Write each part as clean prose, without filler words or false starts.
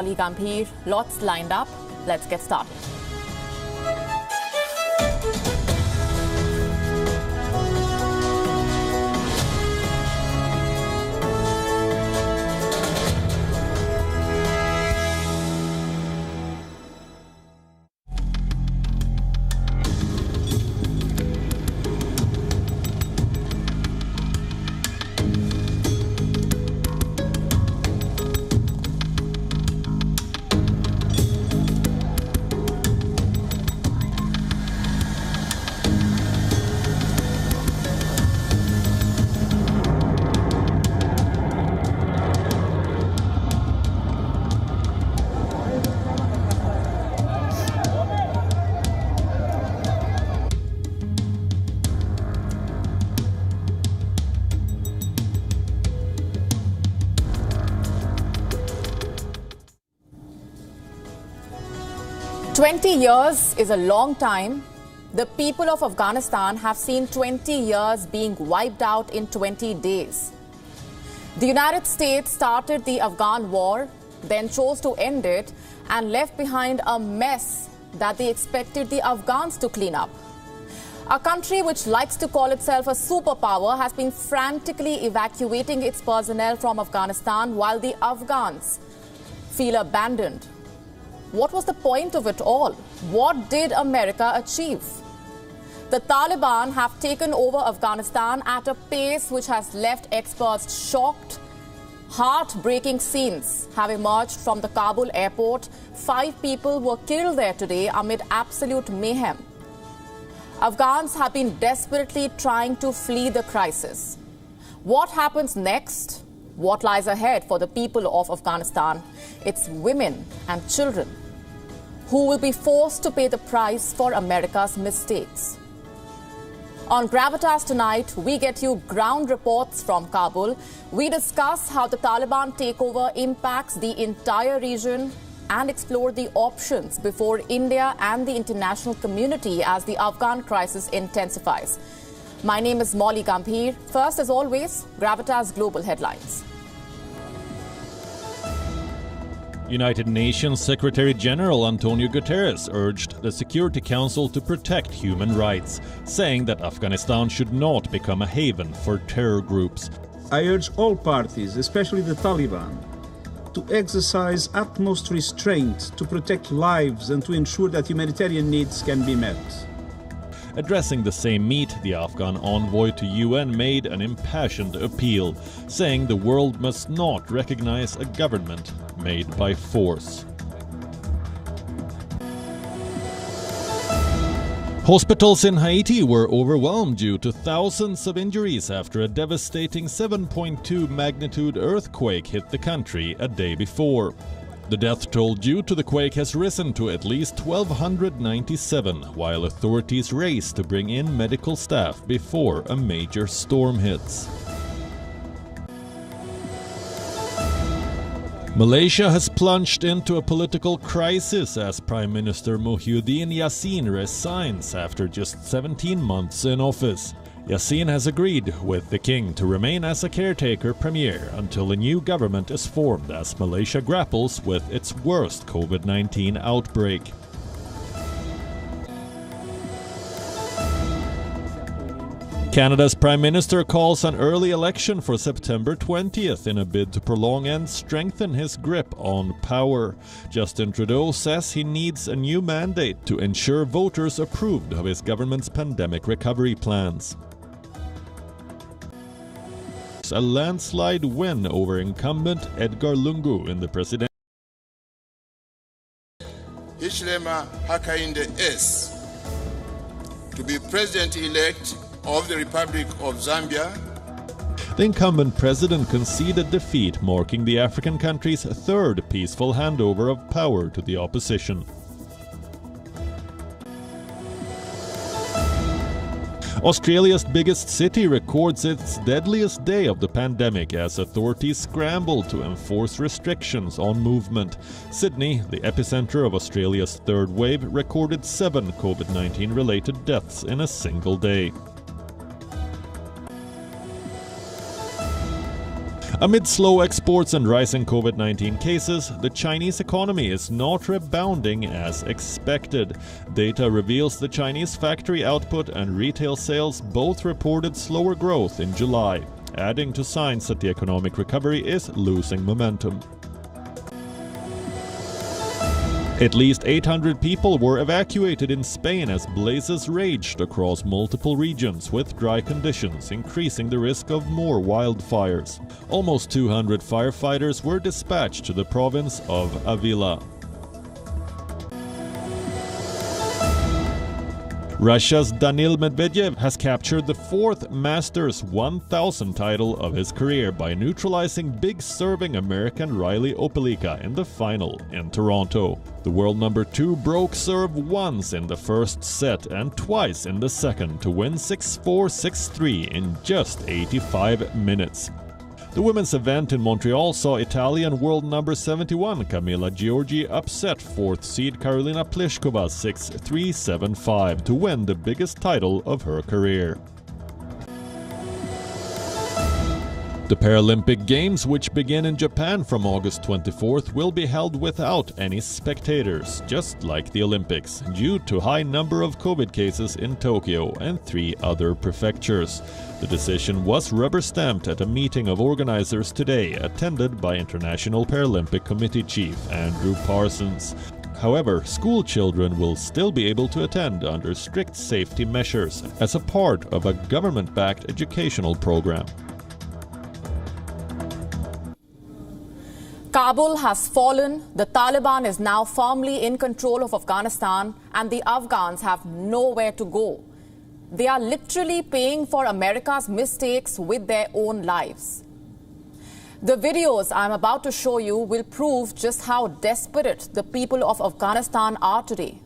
Gambhir, lots lined up. Let's get started. "20 years is a long time. The people of Afghanistan have seen 20 years being wiped out in 20 days. The United States started the Afghan war, then chose to end it and left behind a mess that they expected the Afghans to clean up. A country which likes to call itself a superpower has been frantically evacuating its personnel from Afghanistan while the Afghans feel abandoned. What was the point of it all? What did America achieve? The Taliban have taken over Afghanistan at a pace which has left experts shocked. Heartbreaking scenes have emerged from the Kabul airport. 5 people were killed there today amid absolute mayhem. Afghans have been desperately trying to flee the crisis. What happens next? What lies ahead for the people of Afghanistan? It's women and children who will be forced to pay the price for America's mistakes. On Gravitas tonight, we get you ground reports from Kabul. We discuss how the Taliban takeover impacts the entire region and explore the options before India and the international community as the Afghan crisis intensifies. My name is Molly Gambhir. First, as always, Gravitas Global Headlines. United Nations Secretary General Antonio Guterres urged the Security Council to protect human rights, saying that Afghanistan should not become a haven for terror groups. I urge all parties, especially the Taliban, to exercise utmost restraint to protect lives and to ensure that humanitarian needs can be met. Addressing the same meet, the Afghan envoy to UN made an impassioned appeal, saying the world must not recognize a government made by force. Hospitals in Haiti were overwhelmed due to thousands of injuries after a devastating 7.2 magnitude earthquake hit the country a day before. The death toll due to the quake has risen to at least 1,297, while authorities race to bring in medical staff before a major storm hits. Malaysia has plunged into a political crisis as Prime Minister Muhyiddin Yassin resigns after just 17 months in office. Yassin has agreed with the king to remain as a caretaker premier until a new government is formed as Malaysia grapples with its worst COVID-19 outbreak. Canada's Prime Minister calls an early election for September 20th in a bid to prolong and strengthen his grip on power. Justin Trudeau says he needs a new mandate to ensure voters approved of his government's pandemic recovery plans. A landslide win over incumbent Edgar Lungu in the presidential. Hichilema Hakainde S. to be president-elect of the Republic of Zambia. The incumbent president conceded defeat, marking the African country's third peaceful handover of power to the opposition. Australia's biggest city records its deadliest day of the pandemic as authorities scramble to enforce restrictions on movement. Sydney, the epicenter of Australia's third wave, recorded 7 COVID-19 related deaths in a single day. Amid slow exports and rising COVID-19 cases, the Chinese economy is not rebounding as expected. Data reveals the Chinese factory output and retail sales both reported slower growth in July, adding to signs that the economic recovery is losing momentum. At least 800 people were evacuated in Spain as blazes raged across multiple regions, with dry conditions increasing the risk of more wildfires. Almost 200 firefighters were dispatched to the province of Avila. Russia's Daniil Medvedev has captured the fourth Masters 1000 title of his career by neutralizing big-serving American Riley Opelika in the final in Toronto. The world number 2 broke serve once in the first set and twice in the second to win 6-4, 6-3 in just 85 minutes. The women's event in Montreal saw Italian world number 71 Camilla Giorgi upset 4th seed Karolina Pliskova 6-3, 7-5 to win the biggest title of her career. The Paralympic Games, which begin in Japan from August 24th, will be held without any spectators, just like the Olympics, due to high number of COVID cases in Tokyo and 3 other prefectures. The decision was rubber-stamped at a meeting of organizers today, attended by International Paralympic Committee Chief Andrew Parsons. However, school children will still be able to attend under strict safety measures as a part of a government-backed educational program. Kabul has fallen, the Taliban is now firmly in control of Afghanistan, and the Afghans have nowhere to go. They are literally paying for America's mistakes with their own lives. The videos I'm about to show you will prove just how desperate the people of Afghanistan are today.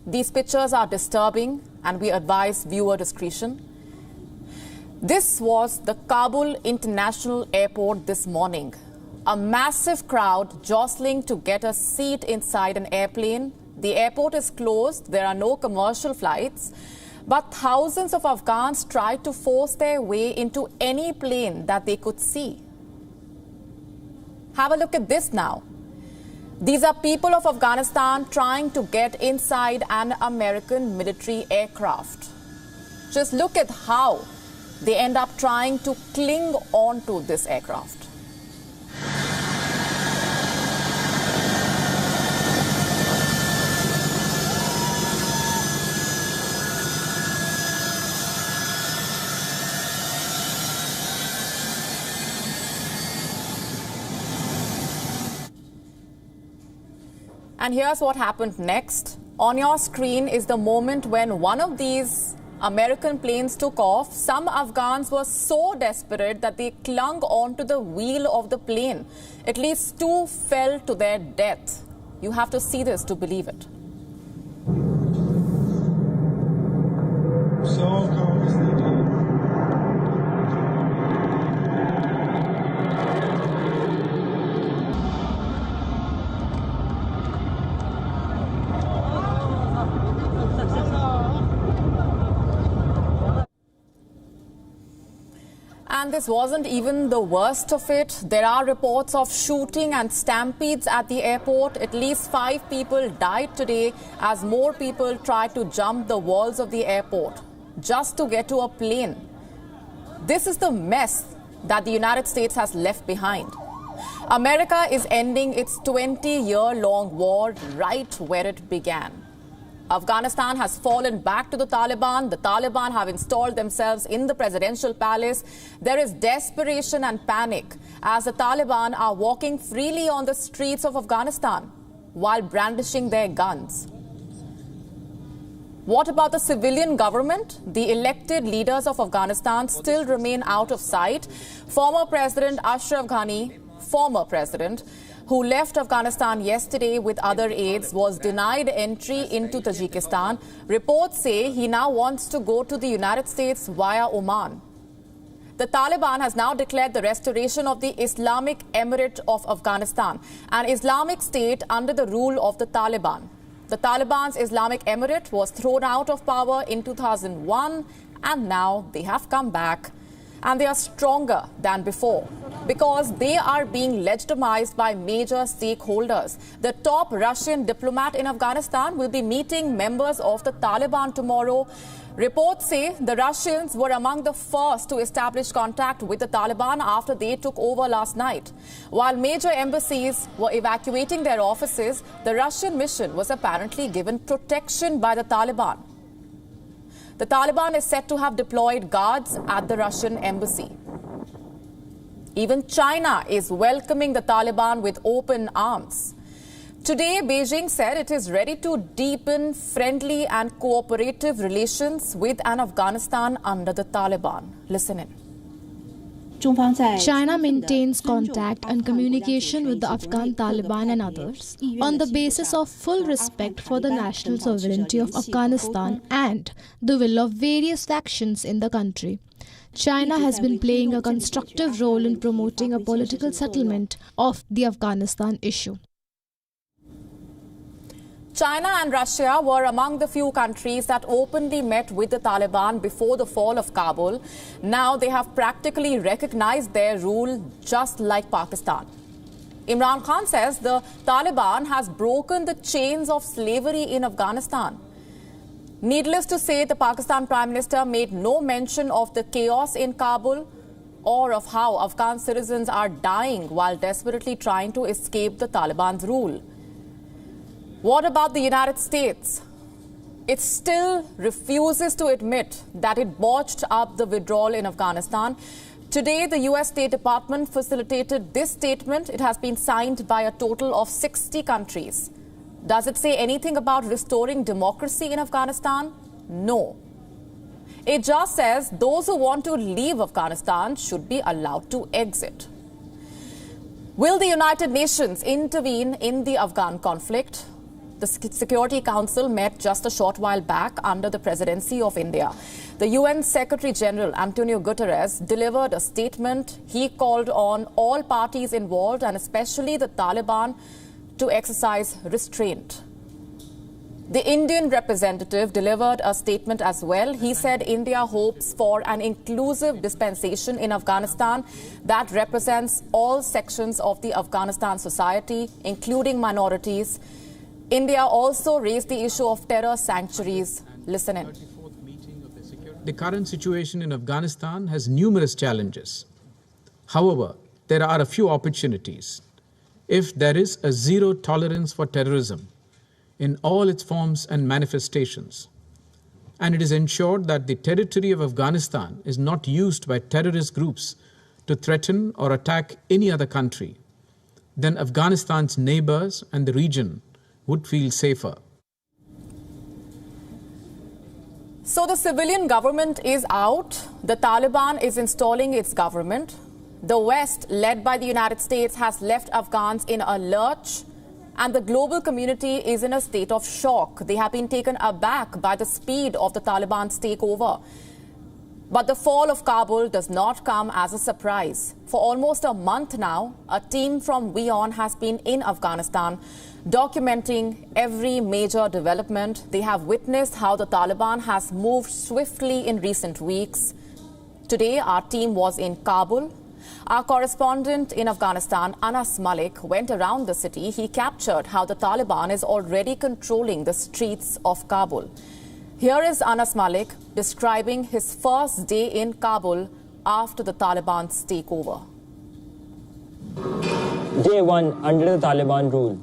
These pictures are disturbing, and we advise viewer discretion. This was the Kabul International Airport this morning. A massive crowd jostling to get a seat inside an airplane. The airport is closed, there are no commercial flights, but thousands of Afghans tried to force their way into any plane that they could see. Have a look at this now. These are people of Afghanistan trying to get inside an American military aircraft. Just look at how they end up trying to cling on to this aircraft. And here's what happened next. On your screen is the moment when one of these American planes took off. Some Afghans were so desperate that they clung onto the wheel of the plane. At least 2 fell to their death. You have to see this to believe it. And this wasn't even the worst of it. There are reports of shooting and stampedes at the airport. At least 5 people died today as more people tried to jump the walls of the airport just to get to a plane. This is the mess that the United States has left behind. America is ending its 20-year-long war right where it began. Afghanistan has fallen back to the Taliban. The Taliban have installed themselves in the presidential palace. There is desperation and panic as the Taliban are walking freely on the streets of Afghanistan while brandishing their guns. What about the civilian government? The elected leaders of Afghanistan still remain out of sight. Former President Ashraf Ghani, who left Afghanistan yesterday with other aides, was denied entry into Tajikistan. Reports say he now wants to go to the United States via Oman. The Taliban has now declared the restoration of the Islamic emirate of Afghanistan, an Islamic state under the rule of the Taliban. The Taliban's Islamic emirate was thrown out of power in 2001, and now they have come back. And they are stronger than before because they are being legitimized by major stakeholders. The top Russian diplomat in Afghanistan will be meeting members of the Taliban tomorrow. Reports say the Russians were among the first to establish contact with the Taliban after they took over last night. While major embassies were evacuating their offices, the Russian mission was apparently given protection by the Taliban. The Taliban is said to have deployed guards at the Russian embassy. Even China is welcoming the Taliban with open arms. Today, Beijing said it is ready to deepen friendly and cooperative relations with Afghanistan under the Taliban. Listen in. China maintains contact and communication with the Afghan Taliban and others on the basis of full respect for the national sovereignty of Afghanistan and the will of various factions in the country. China has been playing a constructive role in promoting a political settlement of the Afghanistan issue. China and Russia were among the few countries that openly met with the Taliban before the fall of Kabul. Now they have practically recognized their rule, just like Pakistan. Imran Khan says the Taliban has broken the chains of slavery in Afghanistan. Needless to say, the Pakistan Prime Minister made no mention of the chaos in Kabul or of how Afghan citizens are dying while desperately trying to escape the Taliban's rule. What about the United States? It still refuses to admit that it botched up the withdrawal in Afghanistan. Today, the U.S. State Department facilitated this statement. It has been signed by a total of 60 countries. Does it say anything about restoring democracy in Afghanistan? No. It just says those who want to leave Afghanistan should be allowed to exit. Will the United Nations intervene in the Afghan conflict? The Security Council met just a short while back under the presidency of India. The UN Secretary General Antonio Guterres delivered a statement. He called on all parties involved and especially the Taliban to exercise restraint. The Indian representative delivered a statement as well. He said India hopes for an inclusive dispensation in Afghanistan that represents all sections of the Afghanistan society, including minorities. India also raised the issue of terror sanctuaries. Listen in. The current situation in Afghanistan has numerous challenges. However, there are a few opportunities. If there is a zero tolerance for terrorism in all its forms and manifestations, and it is ensured that the territory of Afghanistan is not used by terrorist groups to threaten or attack any other country, then Afghanistan's neighbors and the region would feel safer. So the civilian government is out. The Taliban is installing its government. The West, led by the United States, has left Afghans in a lurch. And the global community is in a state of shock. They have been taken aback by the speed of the Taliban's takeover. But the fall of Kabul does not come as a surprise. For almost a month now, a team from WION has been in Afghanistan, documenting every major development. They have witnessed how the Taliban has moved swiftly in recent weeks. Today, our team was in Kabul. Our correspondent in Afghanistan, Anas Malik, went around the city. He captured how the Taliban is already controlling the streets of Kabul. Here is Anas Malik describing his first day in Kabul after the Taliban's takeover. Day one under the Taliban rule.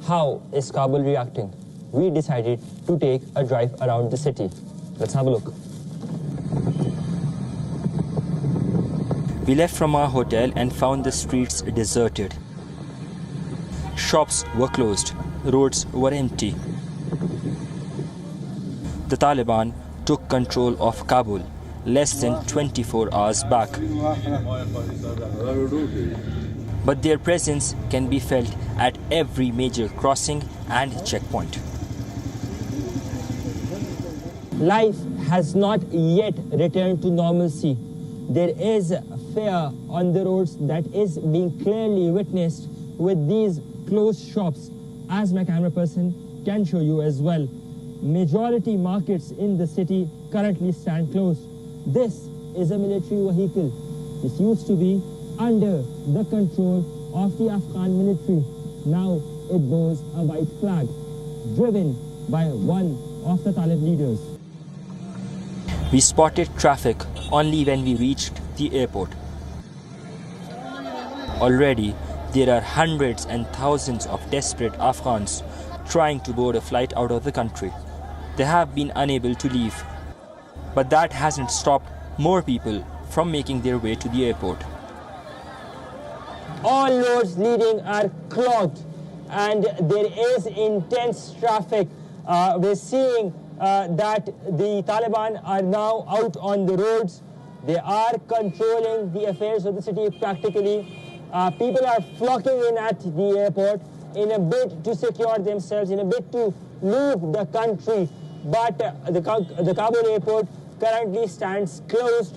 How is Kabul reacting? We decided to take a drive around the city. Let's have a look. We left from our hotel and found the streets deserted. Shops were closed. Roads were empty. The Taliban took control of Kabul less than 24 hours back. But their presence can be felt at every major crossing and checkpoint. Life has not yet returned to normalcy. There is fear on the roads that is being clearly witnessed with these closed shops, as my camera person can show you as well. Majority markets in the city currently stand closed. This is a military vehicle. This used to be under the control of the Afghan military. Now it bears a white flag, driven by one of the Taliban leaders. We spotted traffic only when we reached the airport. Already, there are hundreds and thousands of desperate Afghans trying to board a flight out of the country. They have been unable to leave. But that hasn't stopped more people from making their way to the airport. All roads leading are clogged and there is intense traffic. We're seeing that the Taliban are now out on the roads. They are controlling the affairs of the city practically. People are flocking in at the airport in a bid to secure themselves, in a bid to leave the country. But the Kabul airport currently stands closed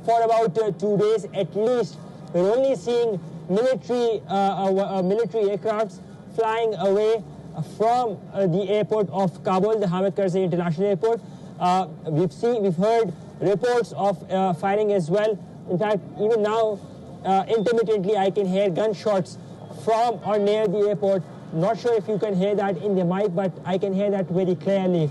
for about 2 days at least. We're only seeing military aircrafts flying away from the airport of Kabul, the Hamid Karzai International Airport. We've heard reports of firing as well. In fact, even now, intermittently, I can hear gunshots from or near the airport. Not sure if you can hear that in the mic, but I can hear that very clearly.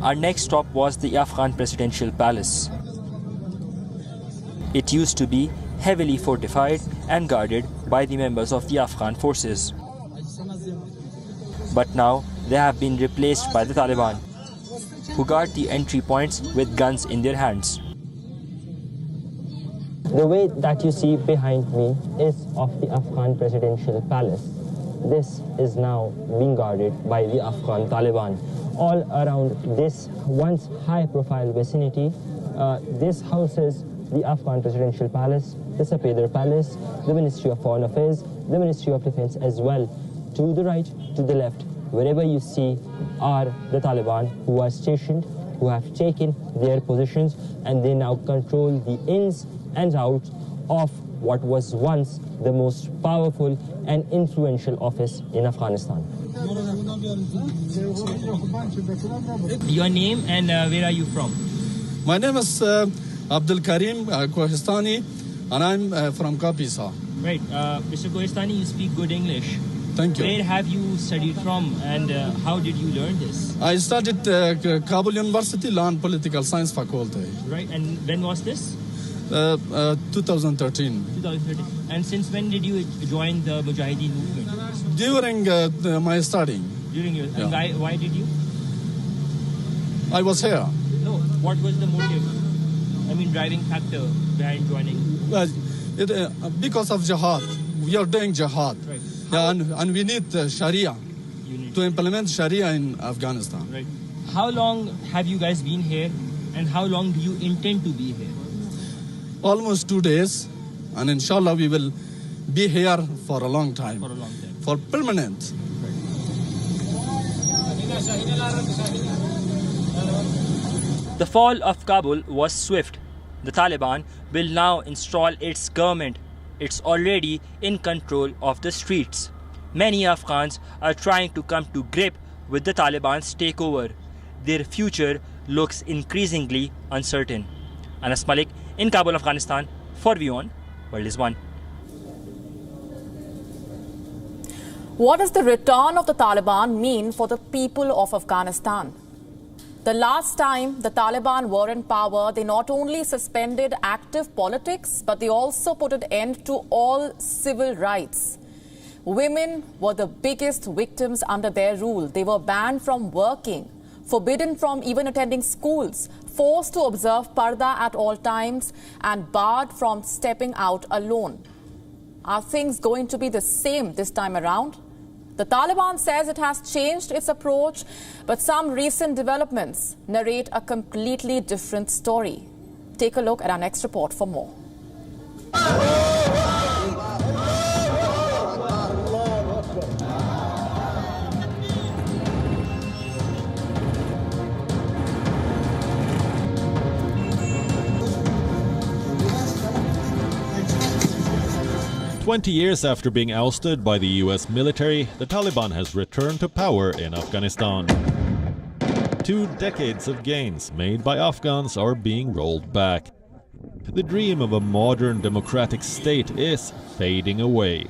Our next stop was the Afghan presidential palace. It used to be heavily fortified and guarded by the members of the Afghan forces. But now they have been replaced by the Taliban, who guard the entry points with guns in their hands. The way that you see behind me is of the Afghan presidential palace. This is now being guarded by the Afghan Taliban. All around this once high-profile vicinity, this houses the Afghan presidential palace, the Sapedar Palace, the Ministry of Foreign Affairs, the Ministry of Defense as well. To the right, to the left, wherever you see are the Taliban who are stationed, who have taken their positions, and they now control the ins and outs of what was once the most powerful and influential office in Afghanistan. Your name and where are you from? My name is Abdul Karim Kohistani, and I'm from Kapisa. Right, Mr. Kohistani, you speak good English. Thank you. Where have you studied from and how did you learn this? I studied Kabul University Law and Political Science Faculty. Right, and when was this? 2013. 2013. And since when did you join the Mujahideen movement? During my studying. During your, Yeah. and why did you? I was here. No, what was the motive? I mean, driving factor behind joining? Because of jihad. We are doing jihad. Right. Yeah, and we need Sharia to implement Sharia in Afghanistan. Right. How long have you guys been here and how long do you intend to be here? Almost 2 days, and inshallah we will be here for a long time. For a long time. For permanent. The fall of Kabul was swift. The Taliban will now install its government. It's already in control of the streets. Many Afghans are trying to come to grip with the Taliban's takeover. Their future looks increasingly uncertain. Anas Malik in Kabul, Afghanistan, for WION, World is One. What does the return of the Taliban mean for the people of Afghanistan? The last time the Taliban were in power, they not only suspended active politics, but they also put an end to all civil rights. Women were the biggest victims under their rule. They were banned from working, forbidden from even attending schools, forced to observe parda at all times, and barred from stepping out alone. Are things going to be the same this time around? The Taliban says it has changed its approach, but some recent developments narrate a completely different story. Take a look at our next report for more. 20 years after being ousted by the US military, the Taliban has returned to power in Afghanistan. 2 decades of gains made by Afghans are being rolled back. The dream of a modern democratic state is fading away.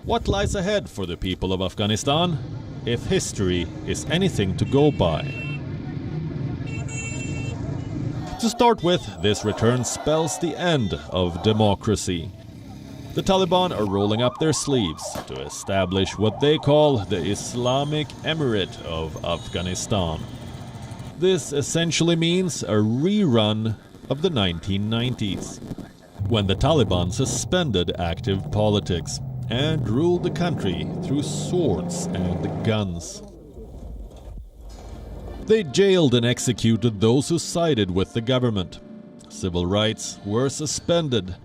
What lies ahead for the people of Afghanistan, if history is anything to go by? To start with, this return spells the end of democracy. The Taliban are rolling up their sleeves to establish what they call the Islamic emirate of Afghanistan. This essentially means a rerun of the 1990s, when the Taliban suspended active politics and ruled the country through swords and guns. They jailed and executed those who sided with the government. Civil rights were suspended.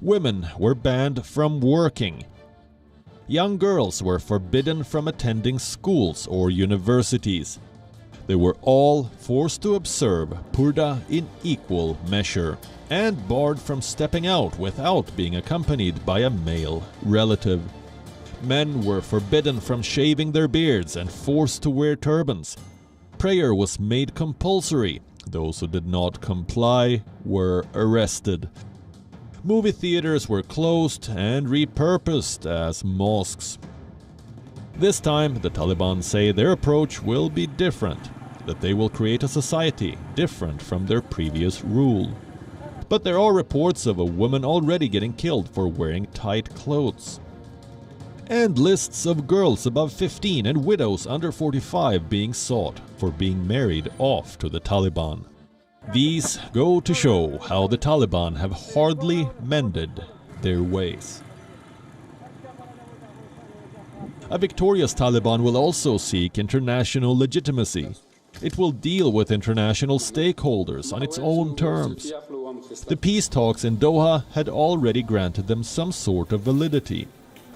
Women were banned from working. Young girls were forbidden from attending schools or universities. They were all forced to observe purdah in equal measure and barred from stepping out without being accompanied by a male relative. Men were forbidden from shaving their beards and forced to wear turbans. Prayer was made compulsory. Those who did not comply were arrested. Movie theaters were closed and repurposed as mosques. This time, the Taliban say their approach will be different, that they will create a society different from their previous rule. But there are reports of a woman already getting killed for wearing tight clothes. And lists of girls above 15 and widows under 45 being sought for being married off to the Taliban. These go to show how the Taliban have hardly mended their ways. A victorious Taliban will also seek international legitimacy. It will deal with international stakeholders on its own terms. The peace talks in Doha had already granted them some sort of validity.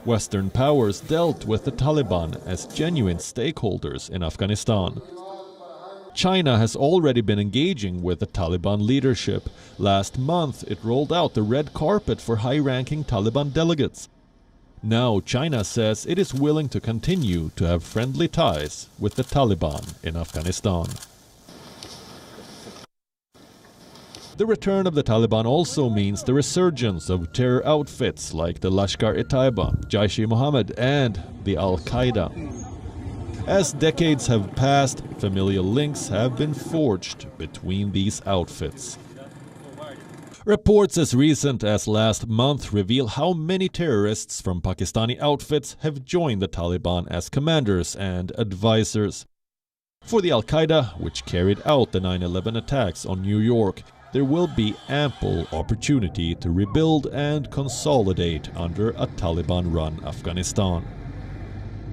Western powers dealt with the Taliban as genuine stakeholders in Afghanistan. China has already been engaging with the Taliban leadership. Last month, it rolled out the red carpet for high-ranking Taliban delegates. Now China says it is willing to continue to have friendly ties with the Taliban in Afghanistan. The return of the Taliban also means the resurgence of terror outfits like the Lashkar-e-Taiba, Jaish-e-Mohammed and the Al-Qaeda. As decades have passed, familial links have been forged between these outfits. Reports as recent as last month reveal how many terrorists from Pakistani outfits have joined the Taliban as commanders and advisors. For the Al-Qaeda, which carried out the 9/11 attacks on New York, there will be ample opportunity to rebuild and consolidate under a Taliban-run Afghanistan.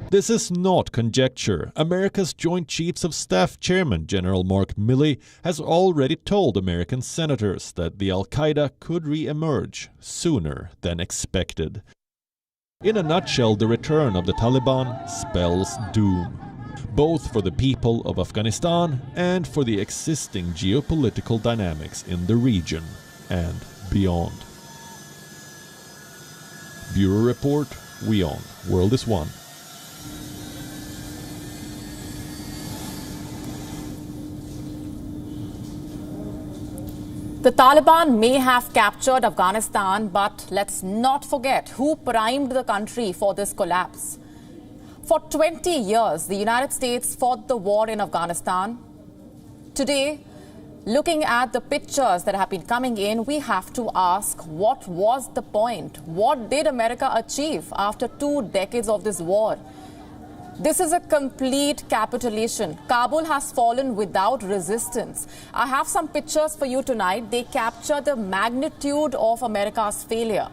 This is not conjecture. America's Joint Chiefs of Staff Chairman General Mark Milley has already told American senators that the Al-Qaeda could re-emerge sooner than expected. In a nutshell, the return of the Taliban spells doom, both for the people of Afghanistan and for the existing geopolitical dynamics in the region and beyond. Bureau Report, WION, World is One. The Taliban may have captured Afghanistan, but let's not forget who primed the country for this collapse. For 20 years, the United States fought the war in Afghanistan. Today, looking at the pictures that have been coming in, we have to ask, what was the point? What did America achieve after 2 decades of this war? This is a complete capitulation. Kabul has fallen without resistance. I have some pictures for you tonight. They capture the magnitude of America's failure.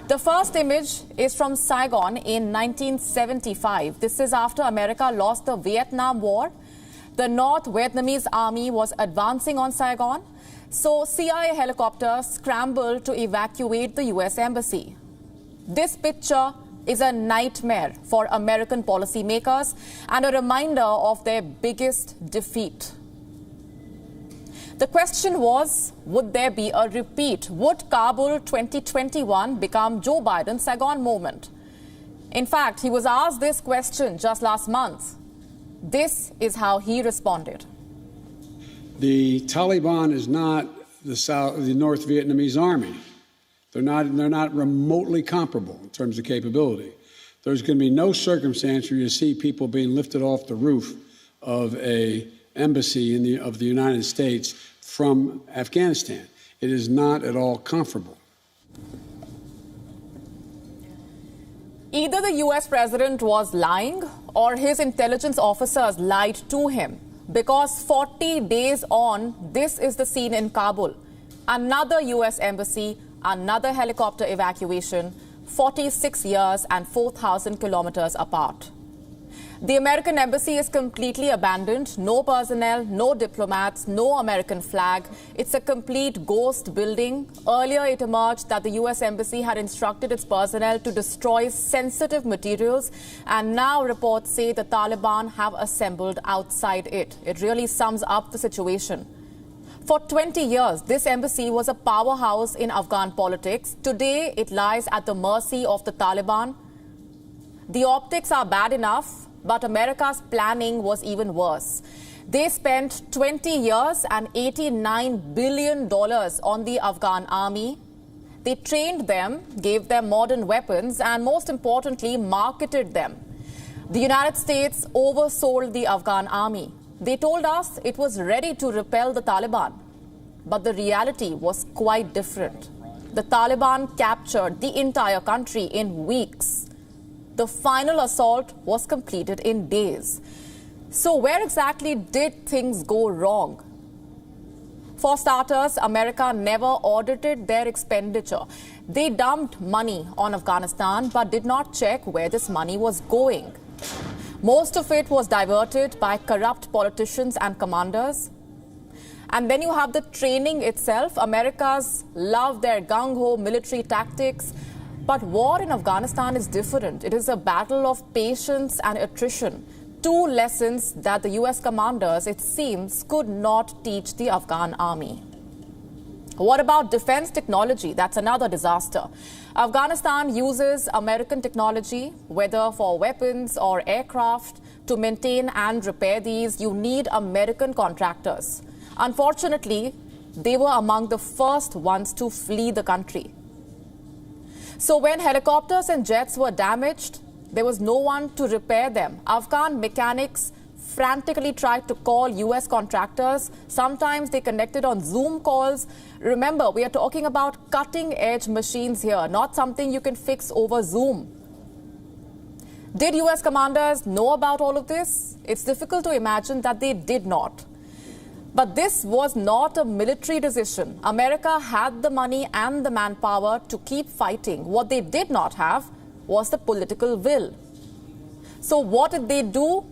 The first image is from Saigon in 1975. This is after America lost the Vietnam War. The North Vietnamese army was advancing on Saigon, so CIA helicopters scrambled to evacuate the US embassy. This picture is a nightmare for American policymakers and a reminder of their biggest defeat. The question was, would there be a repeat? Would Kabul 2021 become Joe Biden's Saigon moment? In fact, he was asked this question just last month. This is how he responded. The Taliban is not the North Vietnamese army. They're not remotely comparable in terms of capability. There's going to be no circumstance where you see people being lifted off the roof of an embassy of the United States from Afghanistan. It is not at all comparable. Either the US president was lying or his intelligence officers lied to him, because 40 days on, this is the scene in Kabul. Another US embassy, another helicopter evacuation, 46 years and 4,000 kilometers apart. The American embassy is completely abandoned. No personnel, no diplomats, no American flag. It's a complete ghost building. Earlier, it emerged that the US embassy had instructed its personnel to destroy sensitive materials. And now reports say the Taliban have assembled outside it. It really sums up the situation. For 20 years, this embassy was a powerhouse in Afghan politics. Today, it lies at the mercy of the Taliban. The optics are bad enough, but America's planning was even worse. They spent 20 years and $89 billion on the Afghan army. They trained them, gave them modern weapons, and most importantly, marketed them. The United States oversold the Afghan army. They told us it was ready to repel the Taliban. But the reality was quite different. The Taliban captured the entire country in weeks. The final assault was completed in days. So where exactly did things go wrong? For starters, America never audited their expenditure. They dumped money on Afghanistan but did not check where this money was going. Most of it was diverted by corrupt politicians and commanders. And then you have the training itself. Americans love their gung-ho military tactics. But war in Afghanistan is different. It is a battle of patience and attrition. Two lessons that the US commanders, it seems, could not teach the Afghan army. What about defense technology? That's another disaster. Afghanistan uses American technology, whether for weapons or aircraft. To maintain and repair these, you need American contractors. Unfortunately, they were among the first ones to flee the country. So when helicopters and jets were damaged, there was no one to repair them. Afghan mechanics frantically tried to call US contractors. Sometimes they connected on Zoom calls. Remember, we are talking about cutting-edge machines here, not something you can fix over Zoom. Did US commanders know about all of this? It's difficult to imagine that they did not. But this was not a military decision. America had the money and the manpower to keep fighting. What they did not have was the political will. So what did they do?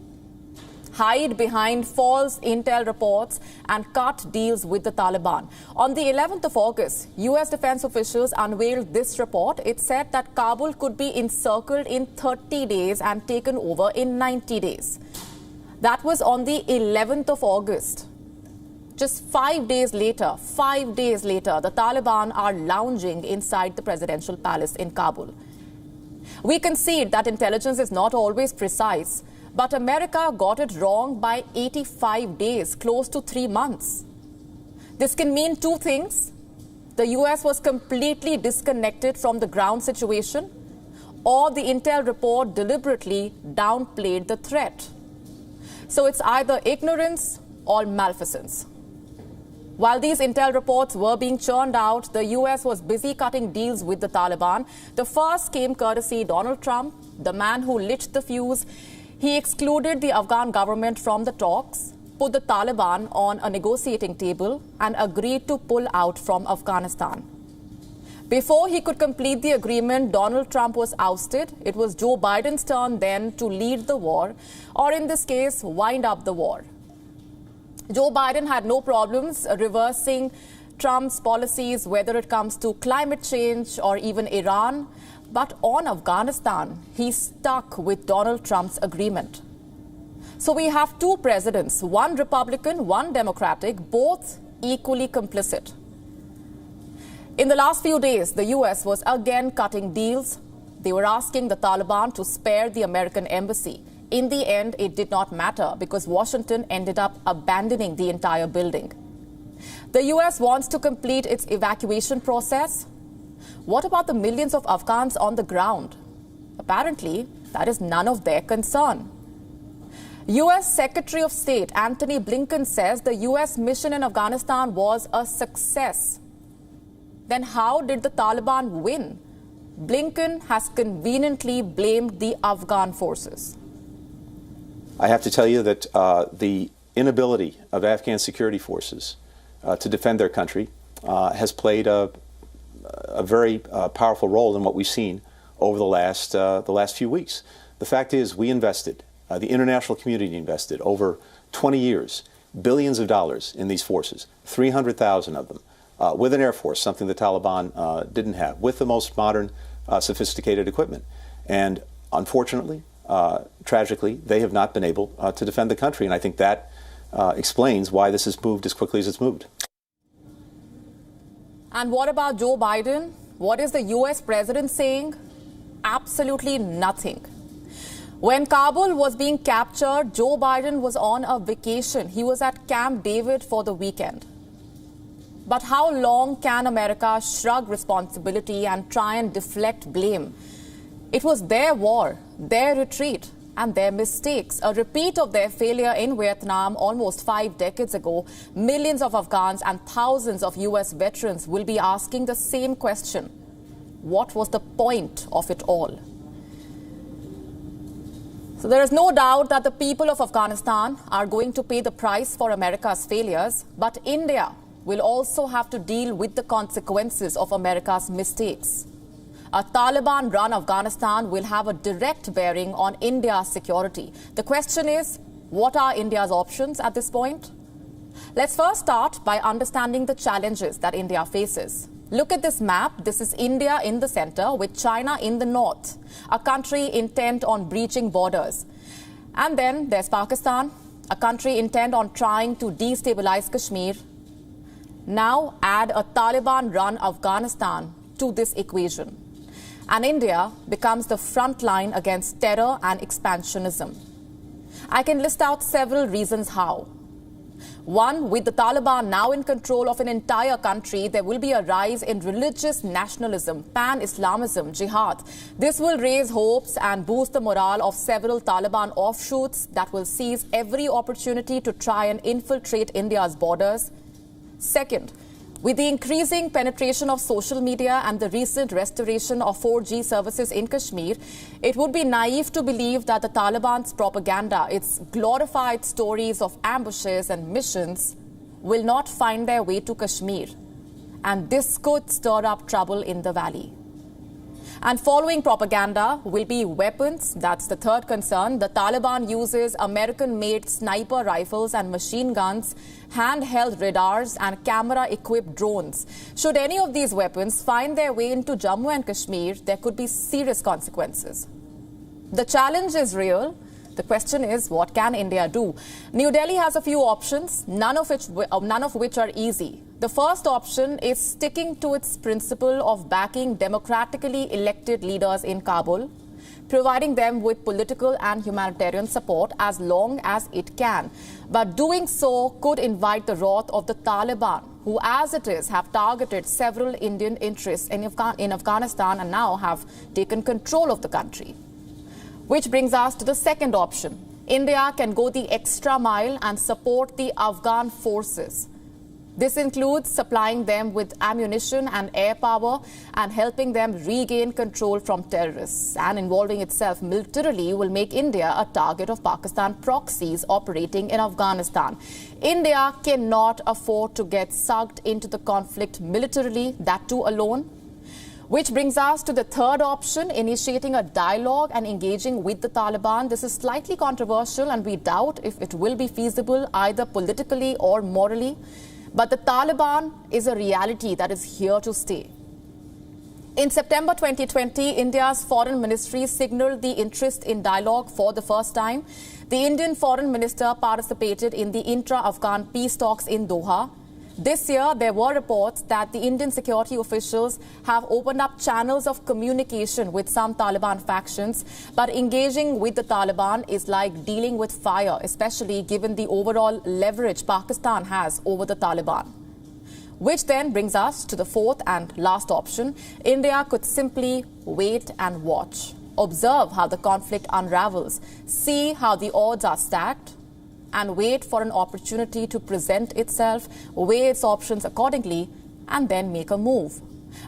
Hide behind false intel reports and cut deals with the Taliban. On the 11th of August, US defense officials unveiled this report. It said that Kabul could be encircled in 30 days and taken over in 90 days. That was on the 11th of August. Just 5 days later, the Taliban are lounging inside the presidential palace in Kabul. We concede that intelligence is not always precise, but America got it wrong by 85 days, close to 3 months. This can mean two things. The US was completely disconnected from the ground situation, or the intel report deliberately downplayed the threat. So it's either ignorance or malfeasance. While these intel reports were being churned out, the US was busy cutting deals with the Taliban. The first came courtesy Donald Trump, the man who lit the fuse. He excluded the Afghan government from the talks, put the Taliban on a negotiating table, and agreed to pull out from Afghanistan. Before he could complete the agreement, Donald Trump was ousted. It was Joe Biden's turn then to lead the war, or in this case, wind up the war. Joe Biden had no problems reversing Trump's policies, whether it comes to climate change or even Iran. But on Afghanistan, he stuck with Donald Trump's agreement. So we have two presidents, one Republican, one Democratic, both equally complicit. In the last few days, the US was again cutting deals. They were asking the Taliban to spare the American embassy. In the end, it did not matter because Washington ended up abandoning the entire building. The US wants to complete its evacuation process. What about the millions of Afghans on the ground? Apparently, that is none of their concern. US Secretary of State Antony Blinken says the US mission in Afghanistan was a success. Then how did the Taliban win? Blinken has conveniently blamed the Afghan forces. I have to tell you that the inability of Afghan security forces to defend their country has played a very powerful role in what we've seen over the last few weeks. The fact is, we invested, the international community invested over 20 years, billions of dollars in these forces, 300,000 of them, with an air force, something the Taliban didn't have, with the most modern, sophisticated equipment. And unfortunately, tragically, they have not been able to defend the country. And I think that explains why this has moved as quickly as it's moved. And what about Joe Biden? What is the US president saying? Absolutely nothing. When Kabul was being captured, Joe Biden was on a vacation. He was at Camp David for the weekend. But how long can America shrug responsibility and try and deflect blame? It was their war, their retreat, and their mistakes. A repeat of their failure in Vietnam almost 5 decades ago. Millions of Afghans and thousands of US veterans will be asking the same question. What was the point of it all? So there is no doubt that the people of Afghanistan are going to pay the price for America's failures, but India will also have to deal with the consequences of America's mistakes. A Taliban-run Afghanistan will have a direct bearing on India's security. The question is, what are India's options at this point? Let's first start by understanding the challenges that India faces. Look at this map. This is India in the center with China in the north, a country intent on breaching borders. And then there's Pakistan, a country intent on trying to destabilize Kashmir. Now add a Taliban-run Afghanistan to this equation. And India becomes the front line against terror and expansionism. I can list out several reasons how. One, with the Taliban now in control of an entire country, there will be a rise in religious nationalism, pan-Islamism, jihad. This will raise hopes and boost the morale of several Taliban offshoots that will seize every opportunity to try and infiltrate India's borders. Second, with the increasing penetration of social media and the recent restoration of 4G services in Kashmir, it would be naive to believe that the Taliban's propaganda, its glorified stories of ambushes and missions, will not find their way to Kashmir. And this could stir up trouble in the valley. And following propaganda will be weapons. That's the third concern. The Taliban uses American-made sniper rifles and machine guns, handheld radars and camera-equipped drones. Should any of these weapons find their way into Jammu and Kashmir, there could be serious consequences. The challenge is real. The question is, what can India do? New Delhi has a few options, none of which are easy. The first option is sticking to its principle of backing democratically elected leaders in Kabul, providing them with political and humanitarian support as long as it can. But doing so could invite the wrath of the Taliban, who as it is have targeted several Indian interests in Afghanistan and now have taken control of the country. Which brings us to the second option. India can go the extra mile and support the Afghan forces. This includes supplying them with ammunition and air power and helping them regain control from terrorists. And involving itself militarily will make India a target of Pakistan proxies operating in Afghanistan. India cannot afford to get sucked into the conflict militarily, that too alone. Which brings us to the third option, initiating a dialogue and engaging with the Taliban. This is slightly controversial and we doubt if it will be feasible either politically or morally. But the Taliban is a reality that is here to stay. In September 2020, India's foreign ministry signaled the interest in dialogue for the first time. The Indian foreign minister participated in the intra-Afghan peace talks in Doha. This year, there were reports that the Indian security officials have opened up channels of communication with some Taliban factions, but engaging with the Taliban is like dealing with fire, especially given the overall leverage Pakistan has over the Taliban. Which then brings us to the fourth and last option. India could simply wait and watch, observe how the conflict unravels, see how the odds are stacked, and wait for an opportunity to present itself, weigh its options accordingly, and then make a move.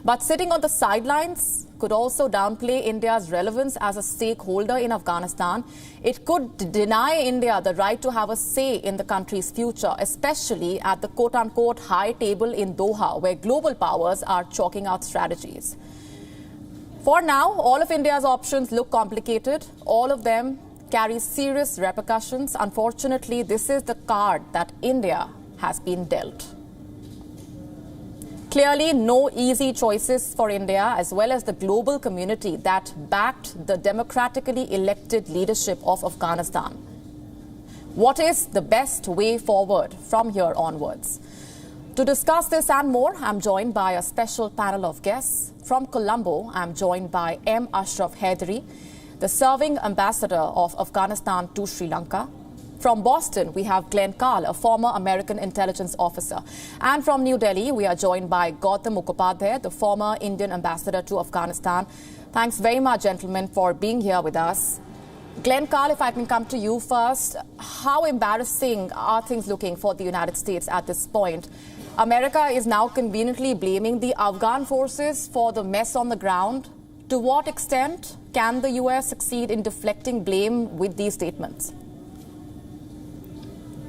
But sitting on the sidelines could also downplay India's relevance as a stakeholder in Afghanistan. It could deny India the right to have a say in the country's future, especially at the quote-unquote high table in Doha, where global powers are chalking out strategies. For now, all of India's options look complicated. All of them carry serious repercussions. Unfortunately, this is the card that India has been dealt. Clearly, no easy choices for India as well as the global community that backed the democratically elected leadership of Afghanistan. What is the best way forward from here onwards? To discuss this and more, I'm joined by a special panel of guests. From Colombo, I'm joined by M. Ashraf Haidery, the serving ambassador of Afghanistan to Sri Lanka. From Boston, we have Glenn Carl, a former American intelligence officer. And from New Delhi, we are joined by Gautam Mukhopadhyay, the former Indian ambassador to Afghanistan. Thanks very much, gentlemen, for being here with us. Glenn Carl, if I can come to you first, how embarrassing are things looking for the United States at this point? America is now conveniently blaming the Afghan forces for the mess on the ground. To what extent can the U.S. succeed in deflecting blame with these statements?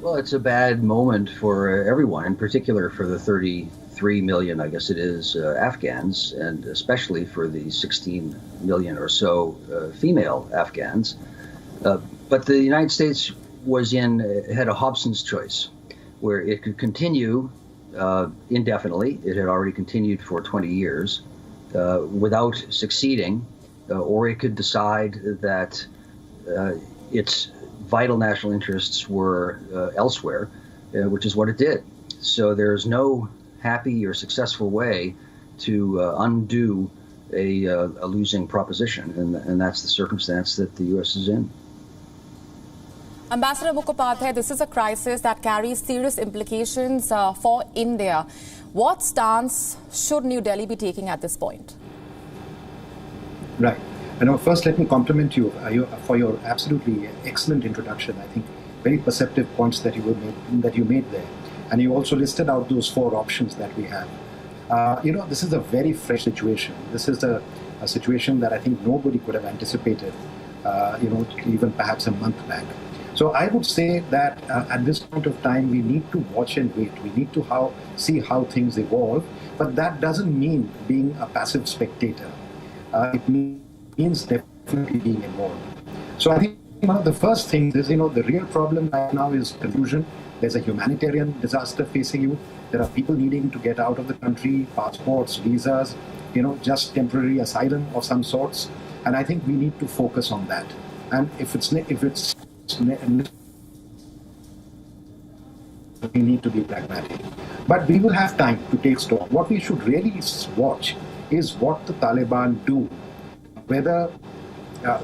Well, it's a bad moment for everyone, in particular for the 33 million, I guess it is, Afghans, and especially for the 16 million or so female Afghans. But the United States had a Hobson's choice, where it could continue indefinitely. It had already continued for 20 years without succeeding, or it could decide that its vital national interests were elsewhere, which is what it did. So there's no happy or successful way to undo a losing proposition, and that's the circumstance that the U.S. is in. Ambassador Mukhopadhyay, this is a crisis that carries serious implications for India. What stance should New Delhi be taking at this point? Right. First, let me compliment you for your absolutely excellent introduction. I think very perceptive points that you made there, and you also listed out those four options that we have. This is a very fresh situation. This is a situation that I think nobody could have anticipated. Even perhaps a month back. So I would say that at this point of time, we need to watch and wait. We need to see how things evolve, but that doesn't mean being a passive spectator. It means definitely being involved. So I think one of the first things is, the real problem right now is confusion. There's a humanitarian disaster facing you. There are people needing to get out of the country, passports, visas, just temporary asylum of some sorts. And I think we need to focus on that. And if we need to be pragmatic. But we will have time to take stock. What we should really watch is what the Taliban do, whether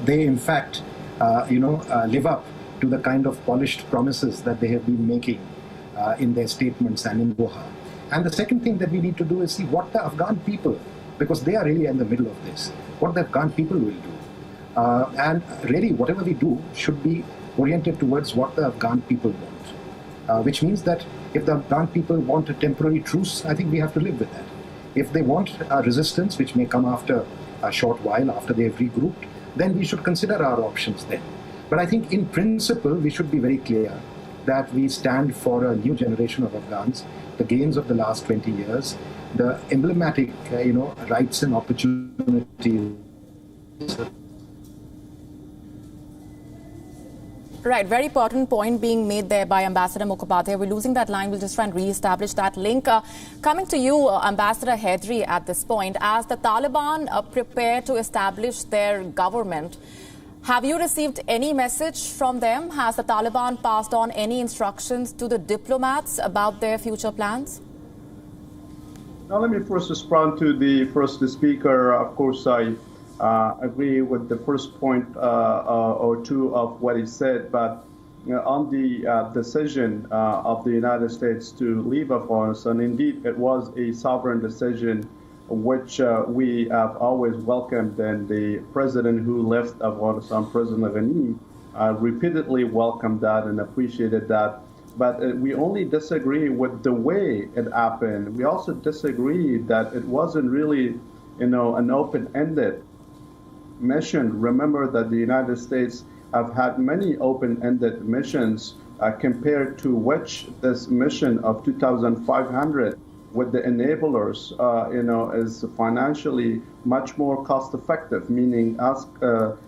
they in fact, live up to the kind of polished promises that they have been making in their statements and in Doha. And the second thing that we need to do is see what the Afghan people, because they are really in the middle of this, what the Afghan people will do. And really, whatever we do should be oriented towards what the Afghan people want, which means that if the Afghan people want a temporary truce, I think we have to live with that. If they want a resistance, which may come after a short while, after they've regrouped, then we should consider our options then. But I think in principle, we should be very clear that we stand for a new generation of Afghans, the gains of the last 20 years, the emblematic, rights and opportunities. Right, very pertinent point being made there by Ambassador Mukhopadhyay. We're losing that line. We'll just try and re-establish that link. Coming to you, Ambassador Haidery, at this point, as the Taliban prepare to establish their government, have you received any message from them? Has the Taliban passed on any instructions to the diplomats about their future plans? Now, let me first respond to the first speaker. Of course, I agree with the first point or two of what he said, but on the decision of the United States to leave Afghanistan, indeed, it was a sovereign decision which we have always welcomed, and the president who left Afghanistan, President Ghani, repeatedly welcomed that and appreciated that. But we only disagree with the way it happened. We also disagree that it wasn't really, an open-ended mission. Remember that the United States have had many open-ended missions compared to which this mission of 2,500 with the enablers, is financially much more cost-effective, meaning cost the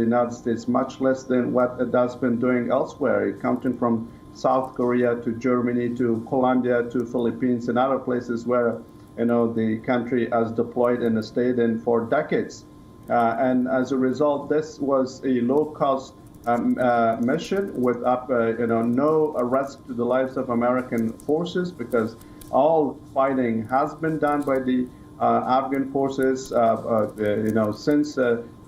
United States much less than what it has been doing elsewhere, counting from South Korea to Germany to Colombia to Philippines and other places where, the country has deployed and stayed in for decades. And as a result, this was a low-cost mission with no risk to the lives of American forces, because all fighting has been done by the Afghan forces, since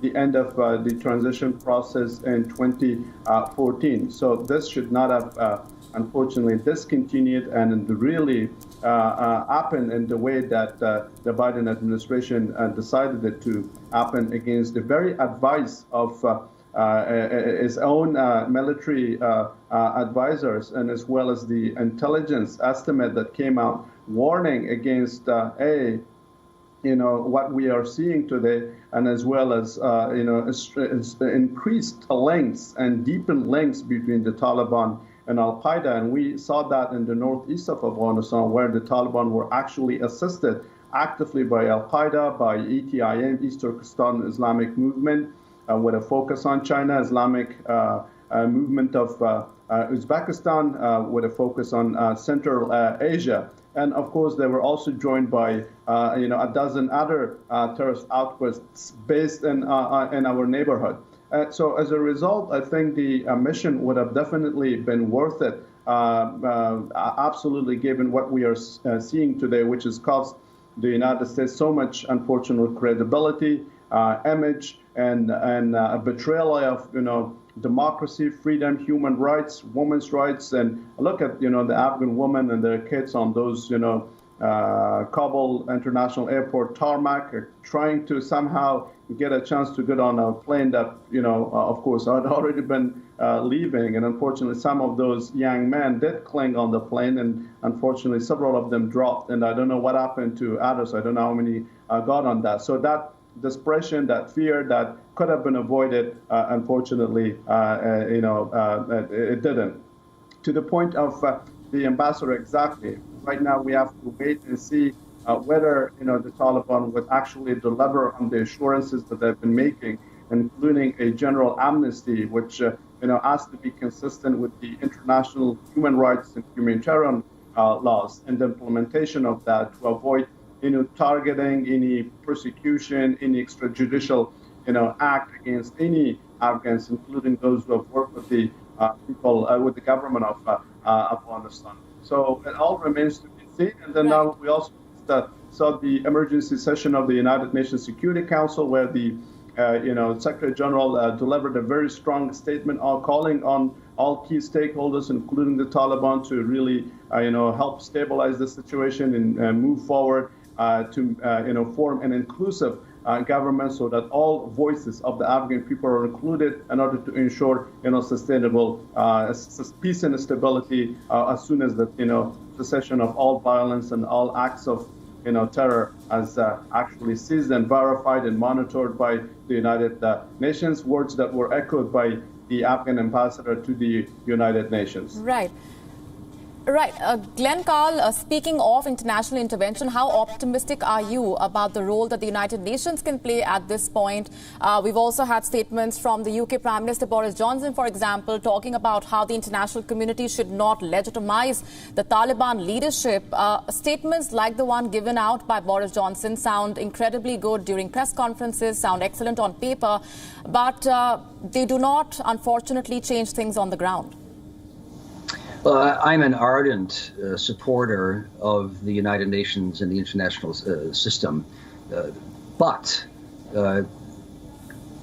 the end of the transition process in 2014. So this should not have, unfortunately, discontinued and really happen in the way that the Biden administration decided it to happen, against the very advice of his own military advisors, and as well as the intelligence estimate that came out warning against what we are seeing today, and as well as increased links and deepened links between the Taliban and Al-Qaeda. And we saw that in the northeast of Afghanistan, where the Taliban were actually assisted actively by Al-Qaeda, by ETIM, East Turkestan Islamic Movement, with a focus on China, Islamic movement of Uzbekistan, with a focus on Central Asia. And of course, they were also joined by a dozen other terrorist outposts based in our neighborhood. So as a result, I think the mission would have definitely been worth it, absolutely, given what we are seeing today, which has cost the United States so much, unfortunate credibility, image, and a betrayal of democracy, freedom, human rights, women's rights. And look at the Afghan women and their kids on those Kabul International Airport tarmac, trying to somehow get a chance to get on a plane that of course had already been leaving. And unfortunately, some of those young men did cling on the plane, and unfortunately several of them dropped. And I don't know what happened to others. I don't know how many got on that. So that desperation, that fear that could have been avoided, unfortunately, it didn't. To the point of the ambassador, exactly. Right now, we have to wait and see whether the Taliban would actually deliver on the assurances that they've been making, including a general amnesty, which has to be consistent with the international human rights and humanitarian laws, and the implementation of that to avoid targeting, any persecution, any extrajudicial, act against any Afghans, including those who have worked with the people, with the government of Afghanistan. So it all remains to be seen. And then now we also saw the emergency session of the United Nations Security Council, where the Secretary General delivered a very strong statement calling on all key stakeholders, including the Taliban, to really help stabilize the situation and move forward to form an inclusive government, so that all voices of the Afghan people are included, in order to ensure sustainable peace and stability as soon as the cessation of all violence and all acts of terror has actually ceased and verified and monitored by the United Nations. Words that were echoed by the Afghan ambassador to the United Nations. Right. Right. Glenn Carl, speaking of international intervention, how optimistic are you about the role that the United Nations can play at this point? We've also had statements from the UK Prime Minister Boris Johnson, for example, talking about how the international community should not legitimize the Taliban leadership. Statements like the one given out by Boris Johnson sound incredibly good during press conferences, sound excellent on paper, but they do not, unfortunately, change things on the ground. I'm an ardent supporter of the United Nations and the international system, but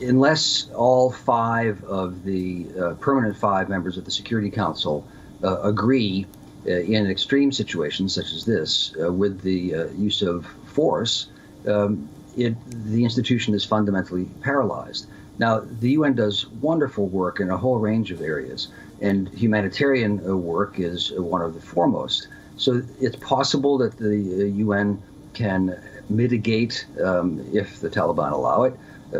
unless all 5 of the permanent 5 members of the Security Council agree in extreme situations such as this with the use of force, the institution is fundamentally paralyzed. Now, the UN does wonderful work in a whole range of areas, and humanitarian work is one of the foremost. So it's possible that the UN can mitigate, if the Taliban allow it,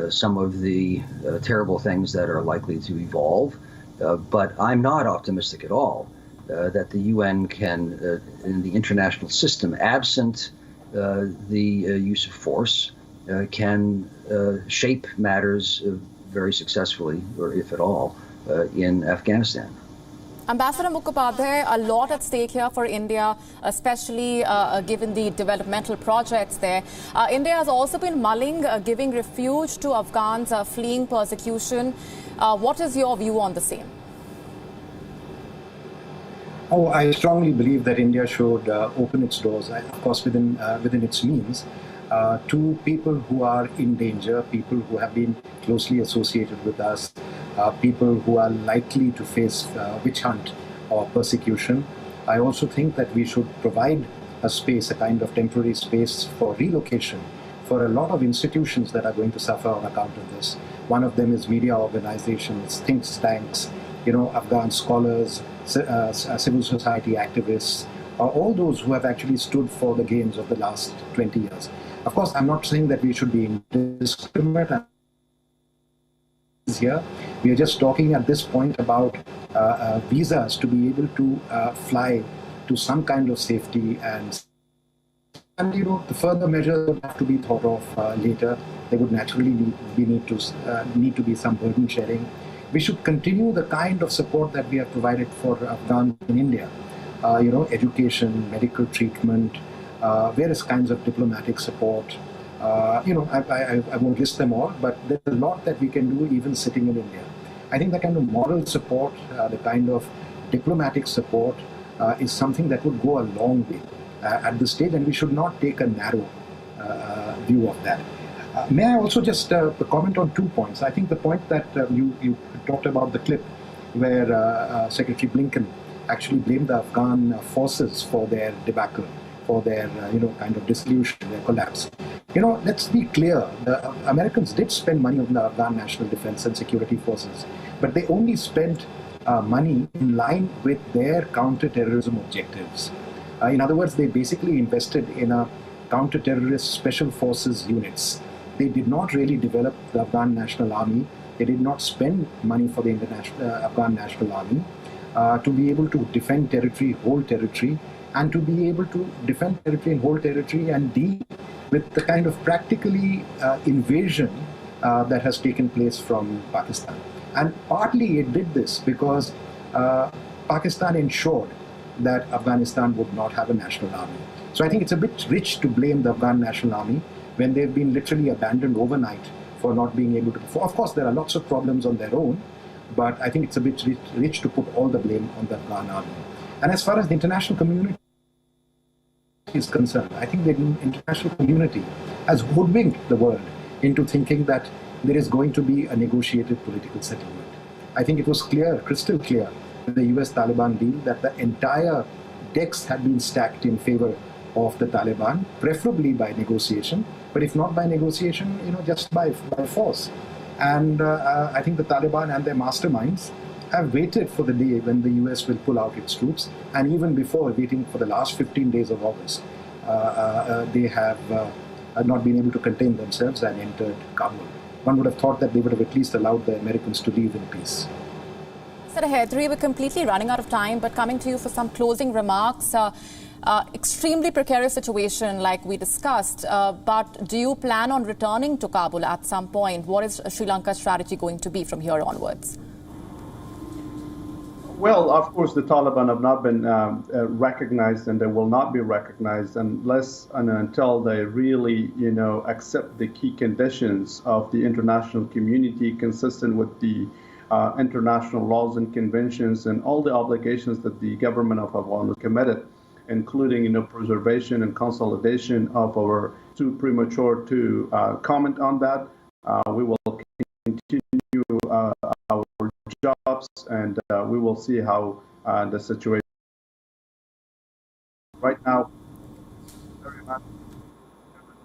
some of the terrible things that are likely to evolve. But I'm not optimistic at all that the UN can, in the international system, absent the use of force, can shape matters very successfully, or if at all, in Afghanistan. Ambassador Mukhopadhyay, a lot at stake here for India, especially given the developmental projects there. India has also been mulling giving refuge to Afghans fleeing persecution. What is your view on the same? Oh, I strongly believe that India should open its doors, of course, within its means, to people who are in danger, people who have been closely associated with us, people who are likely to face witch hunt or persecution. I also think that we should provide a space, a kind of temporary space for relocation for a lot of institutions that are going to suffer on account of this. One of them is media organizations, think tanks, Afghan scholars, civil society activists, all those who have actually stood for the gains of the last 20 years. Of course, I'm not saying that we should be indiscriminate here. We are just talking at this point about visas to be able to fly to some kind of safety, and the further measures would have to be thought of later. There would naturally need to be some burden sharing. We should continue the kind of support that we have provided for Afghans in India. Education, medical treatment, various kinds of diplomatic support. I won't list them all, but there's a lot that we can do even sitting in India. I think the kind of moral support, the kind of diplomatic support is something that would go a long way at this stage, and we should not take a narrow view of that. May I also just comment on 2 points? I think the point that you talked about, the clip where Secretary Blinken actually blamed the Afghan forces for their debacle, for their kind of dissolution, their collapse. Let's be clear, the Americans did spend money on the Afghan National Defense and Security Forces, but they only spent money in line with their counter-terrorism objectives. In other words, they basically invested in a counter-terrorist special forces units. They did not really develop the Afghan National Army. They did not spend money for the Afghan National Army to be able to defend territory, hold territory, and to be able to defend territory and hold territory and deal with the kind of practically invasion that has taken place from Pakistan. And partly it did this because Pakistan ensured that Afghanistan would not have a national army. So I think it's a bit rich to blame the Afghan National Army when they've been literally abandoned overnight for not being able to perform. Of course, there are lots of problems on their own, but I think it's a bit rich to put all the blame on the Afghan army. And as far as the international community is concerned, I think the international community has hoodwinked the world into thinking that there is going to be a negotiated political settlement. I think it was clear, crystal clear, with the US-Taliban deal that the entire decks had been stacked in favor of the Taliban, preferably by negotiation, but if not by negotiation, just by force. And I think the Taliban and their masterminds have waited for the day when the US will pull out its troops, and even before, waiting for the last 15 days of August, they have not been able to contain themselves and entered Kabul. One would have thought that they would have at least allowed the Americans to leave in peace. Senator Haidery, we're completely running out of time, but coming to you for some closing remarks. Extremely precarious situation like we discussed, but do you plan on returning to Kabul at some point? What is Sri Lanka's strategy going to be from here onwards? Well, of course, the Taliban have not been recognized, and they will not be recognized unless and until they really, accept the key conditions of the international community, consistent with the international laws and conventions and all the obligations that the government of Afghanistan has committed, including, preservation and consolidation of our. Too premature to comment on that. We will continue our jobs, and we will see how the situation. Right now, very much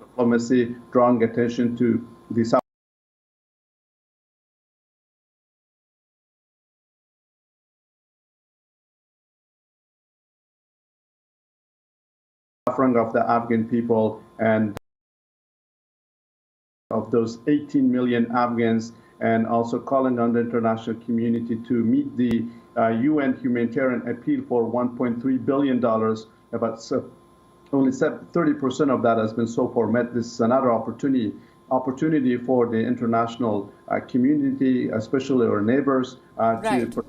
diplomacy, drawing attention to the suffering of the Afghan people and of those 18 million Afghans, and also calling on the international community to meet the UN humanitarian appeal for $1.3 billion. About only 30% of that has been so far met. This is another opportunity for the international community, especially our neighbors, to.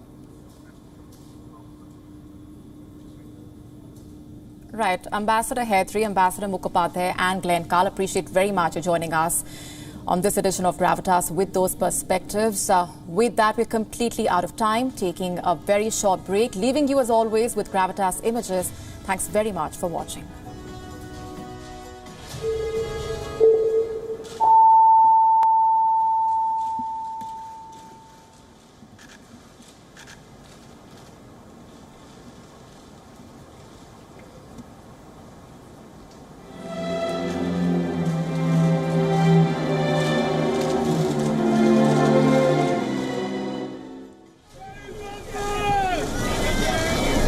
Right. Ambassador Hedri, Ambassador Mukhopadhyay and Glenn Carl, appreciate very much you joining us on this edition of Gravitas with those perspectives. With that, we're completely out of time, taking a very short break, leaving you as always with Gravitas images. Thanks very much for watching.